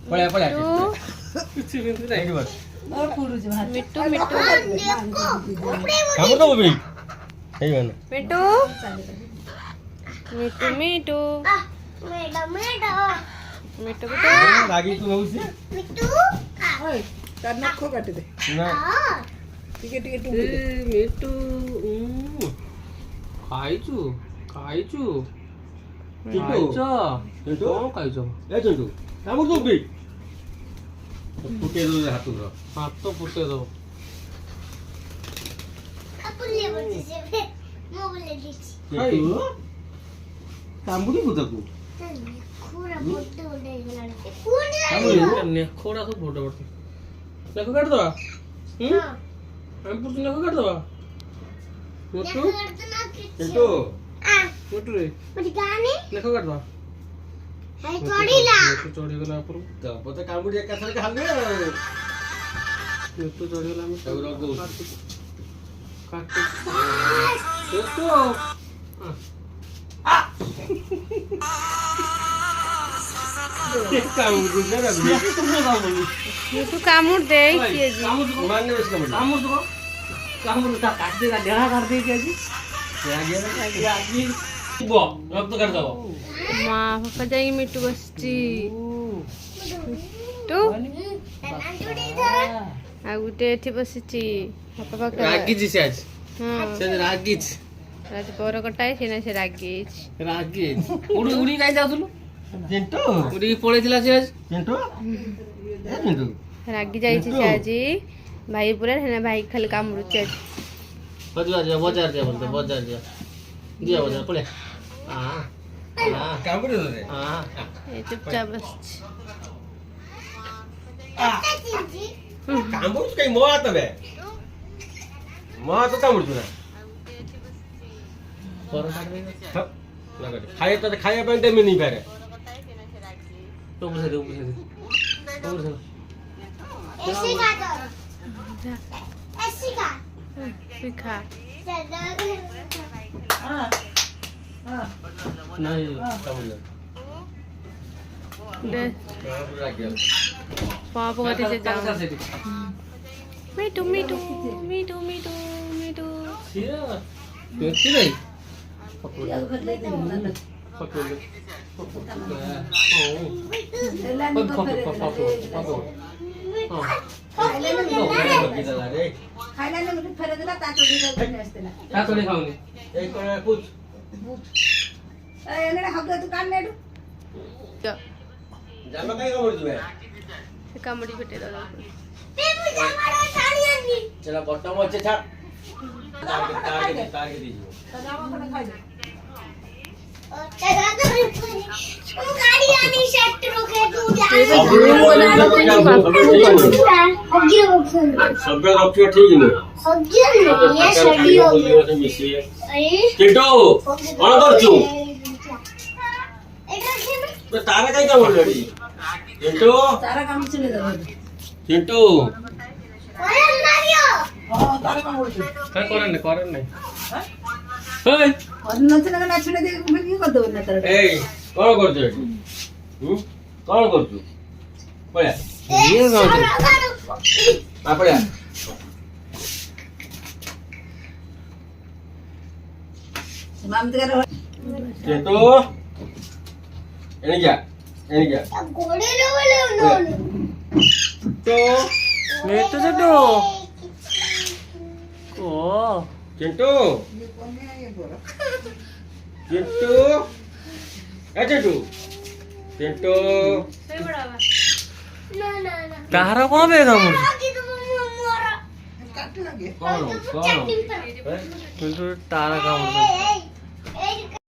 पळ्या पळ्या मिट्टू मिट्टू Camus तो B हे बन मिट्टू मिट्टू मिट्टू मिट्टू रागी तू होऊ से तार नखो काटी दे ना टिके टिके टू मिट्टू खाइछु खाइछु खाइछ कौन खाइछ ए चंटू कामू तो बी फुटे दो हाथ तो हाथ तो फुटे दो चंटू कामू की बुता को खोड़ा सब फोटो पड़ते देखो काट दो हम पुछ देखो काट दो मिट्टू चंटू मिट्टू रे देखो काट दो मिट्टू चढ़ी गला ऊपर तो पता कामू एक कथर के हाल में मिट्टू चढ़ी गला में सब रगो काट मिट्टू कामू दूसरा रख मिट्टू कामुड़ दे किए जी मारने इसका मतलब कामू दो कामू का काट देगा डेढ़ा काट दे क्या जी आ गया आदमी बो रक्त कर दो माँ पापा जाएंगे मिट्टू बसची मिट्टू आगुटे एठी बसची पापा पाखरे रागी जी से आज हाँ से रागी आज पर कटाई से ना से रागी रागी उड़ी उड़ी काई जाउथलु चिंटू उड़ी पळेथिला से आज चिंटू ए चिंटू रागी जाई से आजी भाई पूरा है ना भाई खाली कामुड़ुची आज बाजार जा बोलते बाजार जा दिया बाजार पळे हां हां कामू दे रे हां ये चुपचाप बसची कामू काही मोहा तबे मोहा तो कामू तुला पर काट देगा लगा खाए तो खाए पे में नहीं पारे तो ऊपर से दे खा नहीं कामू दे दे रख गया पापा कटी से जाओ से मिट्टू मिट्टू मिट्टू मिट्टू मिट्टू सिया देखती नहीं पकड़ ले पकड़ ले खाऊंगी एक कुछ जामा काय कामू तुझे कामुड़ी बेटे दादा चला बॉटम अच्छे था तार के दीजिए सब रखियो ठीक नहीं चिंटू कौन करछु तारा काय का बोल रही चिंटू तारा काम चले जाओ चिंटू काय करन नाही और नचना का नाचने दे मैं की कर दो ना तारा ए कौन करछु एठी कौन करछु पळ्या ये गाव आ पळ्या माम तेरा चिंटू एने क्या तो मैं तो जडो ओ चिंटू चिंटू ए चिंटू चिंटू तारा को बेगा मुझे काट लगे कौन तो तारा का